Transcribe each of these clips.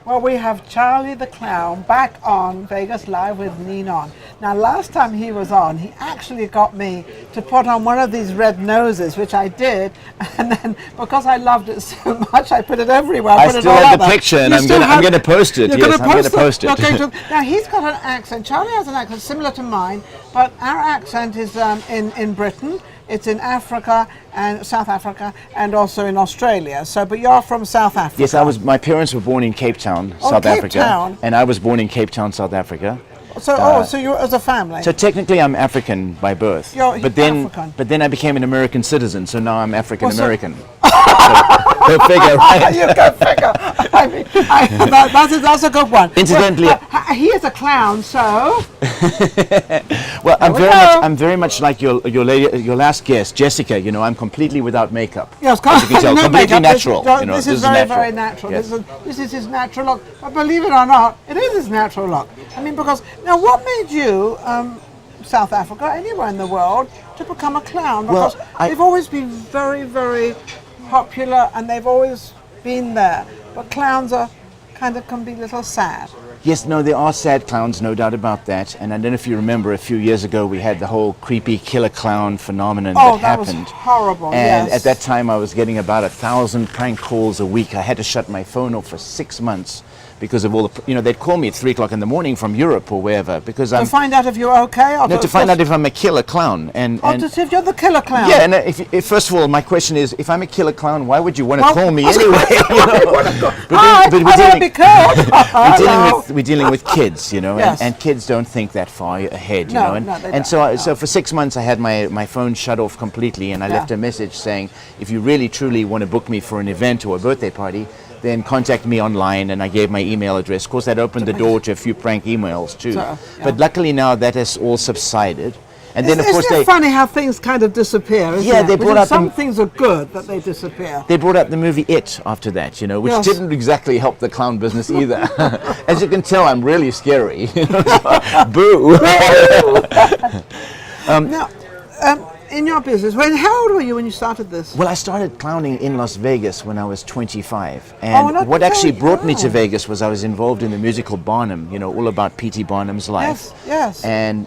Well, we have Charlie the Clown back on Vegas Live with Ninon. Now, last time he was on, he actually got me to put on one of these red noses, which I did, and then because I loved it so much, I put it everywhere. I still have the picture, and I'm going to post it. Yes, I'm going to post it. Now, he's got an accent. Charlie has an accent similar to mine, but our accent is in Britain. It's in Africa and South Africa and also in Australia. So, but you're from South Africa. Yes, I was. My parents were born in Cape Town, South Africa, and I was born in Cape Town, South Africa. So, so you're as a family. So technically, I'm African by birth. But then I became an American citizen. So now I'm African American. Go figure, right? You go figure. I mean, that's a good one. Incidentally, he is a clown, so. Well, I'm very much like your last guest, Jessica. You know, I'm completely without makeup. Yes, as you can tell, completely natural. This is very natural. Yes. This is his natural look. But believe it or not, it is his natural look. I mean, because now, what made you, South Africa, anywhere in the world, to become a clown? Because they've always been very, very popular, and they've always been there. But clowns are can be a little sad. Yes, no, there are sad clowns, no doubt about that. And I don't know if you remember, a few years ago we had the whole creepy killer clown phenomenon that happened. Was horrible. And at that time I was getting about 1,000 prank calls a week. I had to shut my phone off for 6 months because of all the, they'd call me at 3 o'clock in the morning from Europe or wherever because to find out if you're okay. Or no, to find out if I'm a killer clown. And to see if you're the killer clown. Yeah, and if first of all, my question is, if I'm a killer clown, why would you want to call me anyway? But we're dealing with kids, yes. and kids don't think that far ahead, No, and so for 6 months I had my phone shut off completely, and I left a message saying, if you really truly want to book me for an event or a birthday party, then contact me online, and I gave my email address. Of course, that opened the door to a few prank emails too. But luckily now that has all subsided. And then, of course, it's funny how things kind of disappear. Isn't it? They brought up some things are good that they disappear. They brought out the movie It after that, which didn't exactly help the clown business either. As you can tell, I'm really scary. Boo. In your business, how old were you when you started this? Well, I started clowning in Las Vegas when I was 25. And what actually brought me to Vegas was I was involved in the musical Barnum, all about P.T. Barnum's life. Yes. And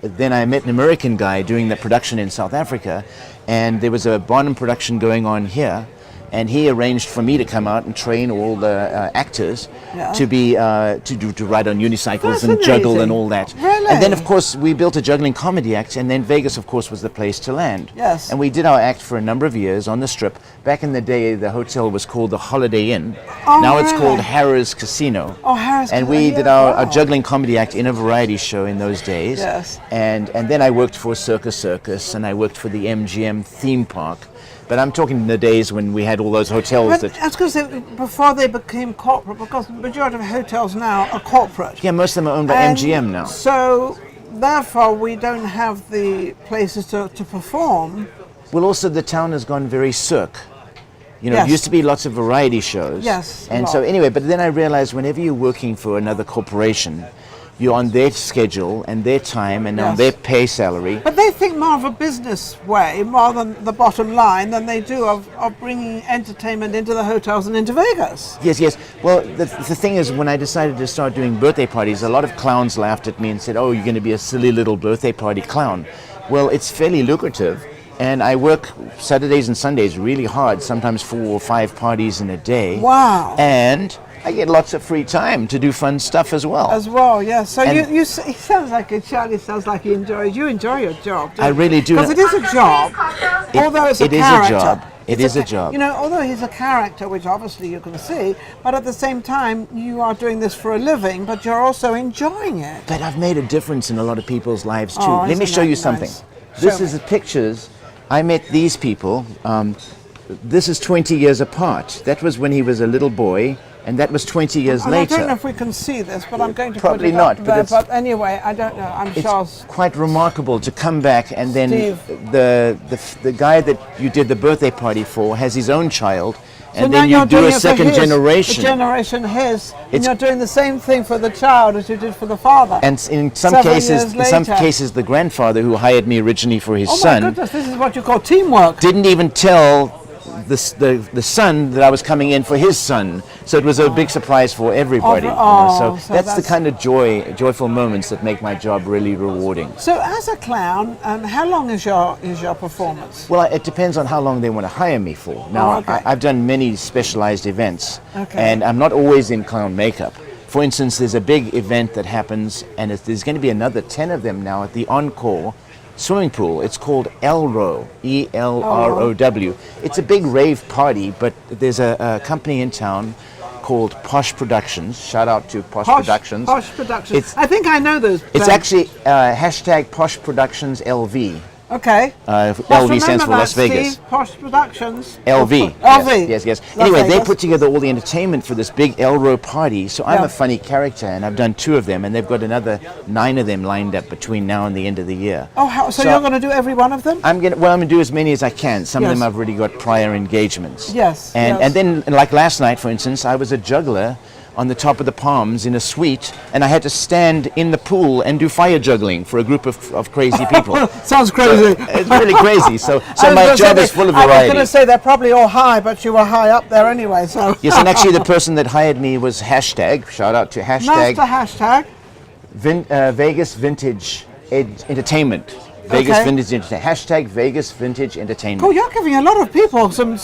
then I met an American guy doing the production in South Africa, and there was a Barnum production going on here. And he arranged for me to come out and train all the actors to ride on unicycles and juggle and all that. Really? And then, of course, we built a juggling comedy act, and then Vegas, of course, was the place to land. Yes. And we did our act for a number of years on the Strip. Back in the day, the hotel was called the Holiday Inn. Now it's called Harrah's Casino. Oh, Harrah's And we did our juggling comedy act in a variety show in those days. Yes. And then I worked for Circus, and I worked for the MGM theme park. But I'm talking the days when we had all those hotels. But that's because before they became corporate, because the majority of hotels now are corporate. Yeah, most of them are owned by MGM now. So, therefore, we don't have the places to perform. Well, also the town has gone very cirque. It used to be lots of variety shows. Yes. And so anyway, but then I realized whenever you're working for another corporation, you're on their schedule and their time and on their pay salary. But they think more of a business way, more than the bottom line, than they do of bringing entertainment into the hotels and into Vegas. Yes. Well, the thing is, when I decided to start doing birthday parties, a lot of clowns laughed at me and said, oh, you're going to be a silly little birthday party clown. Well, it's fairly lucrative. And I work Saturdays and Sundays really hard, sometimes 4 or 5 parties in a day. Wow. And I get lots of free time to do fun stuff as well. Yes. So he sounds like Charlie sounds like you enjoy your job. I really do. Because it is a job, although it's a character. It is a job. Although he's a character, which obviously you can see, but at the same time, you are doing this for a living, but you're also enjoying it. But I've made a difference in a lot of people's lives too. Let me show you something. This is the pictures. I met these people. This is 20 years apart. That was when he was a little boy. And that was 20 years later. I don't know if we can see this, but I'm going to probably put it not. Up there, but anyway, I don't know. I'm sure it's quite remarkable to come back and then the guy that you did the birthday party for has his own child, and then you do a second generation. And you're doing the same thing for the child as you did for the father. And in some cases, the grandfather who hired me originally for his son. Oh my goodness, this is what you call teamwork. Didn't even tell the son that I was coming in for his son. So it was a big surprise for everybody. So that's the kind of joyful moments that make my job really rewarding. So as a clown, how long is your performance? Well, it depends on how long they want to hire me for. Now, I've done many specialized events, and I'm not always in clown makeup. For instance, there's a big event that happens, and there's going to be another 10 of them now at the Encore swimming pool. It's called Elrow, E-L-R-O-W. It's a big rave party, but there's a company in town called Posh Productions. Shout out to Posh Productions. Posh Productions. I think I know those. It's actually hashtag Posh Productions LV. Okay. LV stands for Las Vegas. Steve, Posh Productions. LV. LV. Yes. Las Anyway, Vegas. they put together all the entertainment for this big Elrow party. So I'm a funny character, and I've done 2 of them, and they've got another 9 of them lined up between now and the end of the year. Oh, so you're going to do every one of them? I'm going to do as many as I can. Some of them I've already got prior engagements. Yes. And then, like last night, for instance, I was a juggler on the top of the palms in a suite, and I had to stand in the pool and do fire juggling for a group of crazy people. Sounds crazy. So, it's really crazy. So my job is full of variety. I was going to say they're probably all high, but you were high up there anyway. So yes, and actually the person that hired me was hashtag. Shout out to hashtag. Master hashtag. Vegas Vintage Entertainment. Vegas Vintage Entertainment. Hashtag Vegas Vintage Entertainment. Oh, you're giving a lot of people some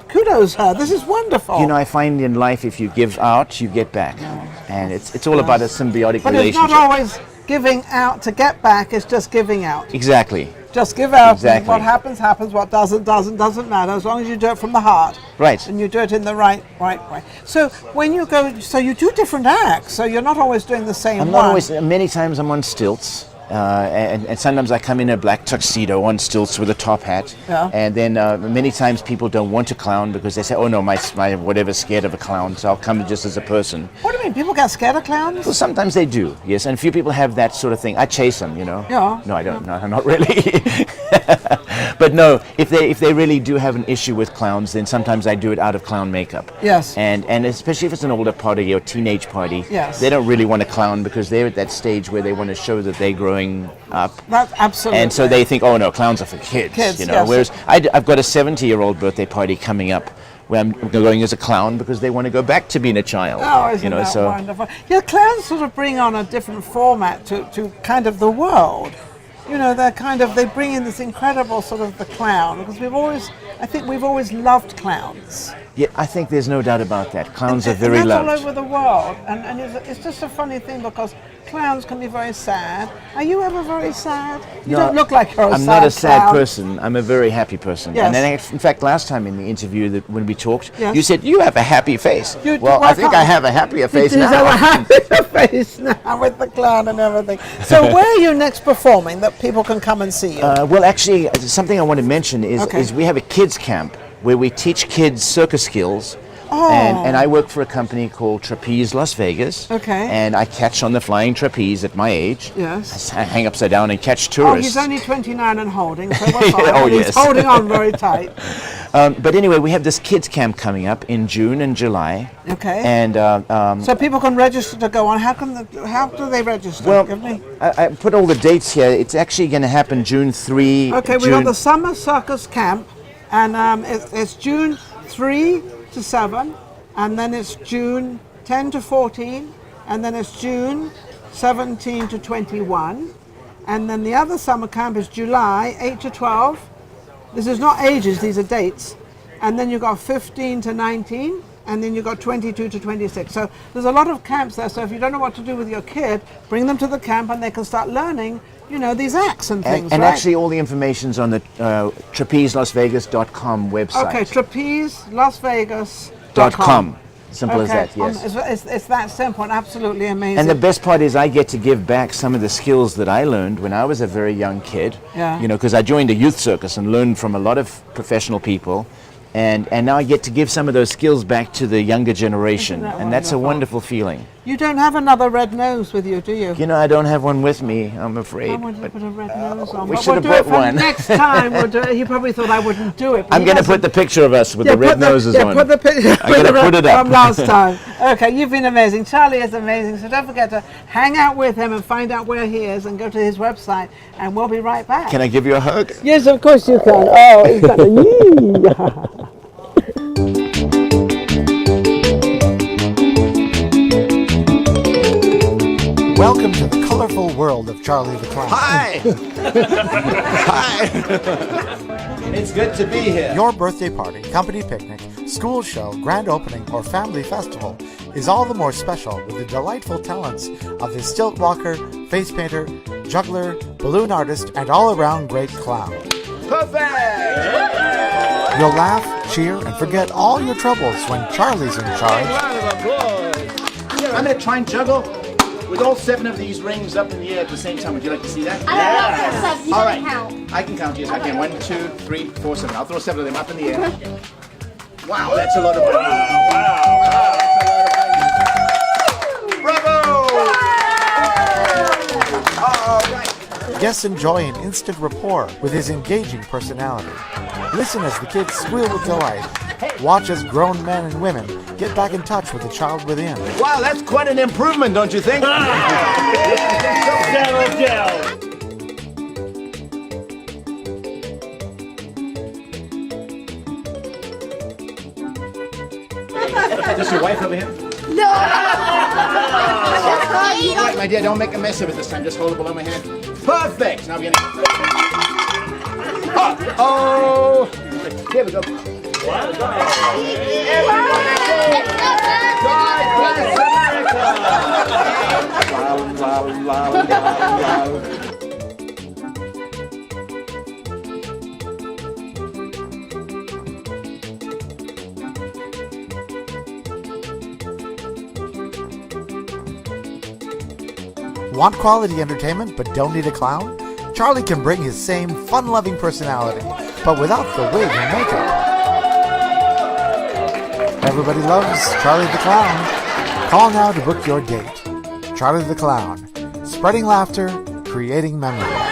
kudos here. This is wonderful. You know, I find in life if you give out, you get back. And it's all about a symbiotic but relationship. But it's not always giving out to get back. It's just giving out. Exactly. Just give out. Exactly. What happens, happens. What doesn't matter. As long as you do it from the heart. Right. And you do it in the right way. So when you go, so you do different acts. So you're not always doing the same one. I'm not always. Many times I'm on stilts. And sometimes I come in a black tuxedo on stilts with a top hat. Yeah. And then many times people don't want to clown because they say, oh no, my whatever's scared of a clown, so I'll come just as a person. What do you mean? People get scared of clowns? Well, sometimes they do, yes. And a few people have that sort of thing. I chase them, you know. Yeah. No, I don't. No, not really. But no, if they really do have an issue with clowns, then sometimes I do it out of clown makeup. Yes. And especially if it's an older party or teenage party, yes, they don't really want to clown because they're at that stage where they want to show that they're growing up. That's absolutely. And so they think, oh no, clowns are for kids. You know. Yes. Whereas I've got a 70-year-old birthday party coming up where I'm going as a clown because they want to go back to being a child. Oh, isn't that wonderful? Yeah, clowns sort of bring on a different format to kind of the world. You know, they bring in this incredible sort of the clown, because I think we've always loved clowns. Yeah, I think there's no doubt about that. Clowns are very and that's loved. all over the world, and it's just a funny thing because clowns can be very sad. Are you ever very sad? You don't look like you're a sad I'm not a sad clown. person. I'm a very happy person. Yes. And then, in fact, last time in the interview when we talked, yes, you said you have a happy face. Well, I think I have a happier face now. You have a happier face now with the clown and everything. So where are you next performing that people can come and see you? Well, actually, something I want to mention is we have a kids camp where we teach kids circus skills. Oh. And I work for a company called Trapeze Las Vegas. Okay. And I catch on the flying trapeze at my age. Yes. I hang upside down and catch Oh, tourists. he's only 29 and holding, so we're fine. Oh, He's yes. holding on very tight. But anyway, we have this kids camp coming up in June and July. Okay. And so people can register to go on. How do they register? well, Give me. I put all the dates here. It's actually going to happen June 3. Okay, we got the summer circus camp, and it's June 3 to 7. And then it's June 10 to 14, and then it's June 17 to 21. And then the other summer camp is July 8 to 12. This is not ages, these are dates. And then you've got 15 to 19, and then you've got 22 to 26. So there's a lot of camps there, so if you don't know what to do with your kid, bring them to the camp and they can start learning, you know, these acts and things, And right? actually all the information's on the trapezelasvegas.com website. Okay, trapezelasvegas.com. Simple as that, yes. It's that simple and absolutely amazing. And the best part is I get to give back some of the skills that I learned when I was a very young kid. Yeah. You know, because I joined a youth circus and learned from a lot of professional people. And now I get to give some of those skills back to the younger generation. Isn't that And that's a wonderful? wonderful feeling. You don't have another red nose with you, do you? You know, I don't have one with me, I'm afraid. I wanted to put a red nose on. we But should we'll have do put it for one. next time. We'll do it. He probably thought I wouldn't do it. But I'm he going to hasn't. put the picture of us with the red noses on. Put the picture. I'm going to put it up. From last time. Okay, you've been amazing. Charlie is amazing. So don't forget to hang out with him and find out where he is and go to his website. And we'll be right back. Can I give you a hug? Yes, of course you can. Oh, exactly. world of Charlie the Clown. Hi! Hi! It's good to be here. Your birthday party, company picnic, school show, grand opening, or family festival is all the more special with the delightful talents of the stilt walker, face painter, juggler, balloon artist, and all-around great clown. Perfect! You'll laugh, cheer, and forget all your troubles when Charlie's in charge. I'm going to try and juggle with all 7 of these rings up in the air at the same time. Would you like to see that? I don't know if it's 7. You All gotta right. count. I can count, yes, I can. 1, 2, 3, 4, 7. I'll throw 7 of them up in the air. Wow, that's a lot of fun. Wow, that's a lot of fun. Bravo! All right. Guests enjoy an instant rapport with his engaging personality. Listen as the kids squeal with delight. Watch as grown men and women get back in touch with the child within. Wow, that's quite an improvement, don't you think? Settle down. Is this your wife over here? No! All right, my dear, don't make a mess of it this time. Just hold it below my head. Perfect! Now we're gonna... Oh! Here we go. God bless America! Want quality entertainment but don't need a clown? Charlie can bring his same fun-loving personality, but without the wig and makeup. Everybody loves Charlie the Clown. Call now to book your date. Charlie the Clown, spreading laughter, creating memories.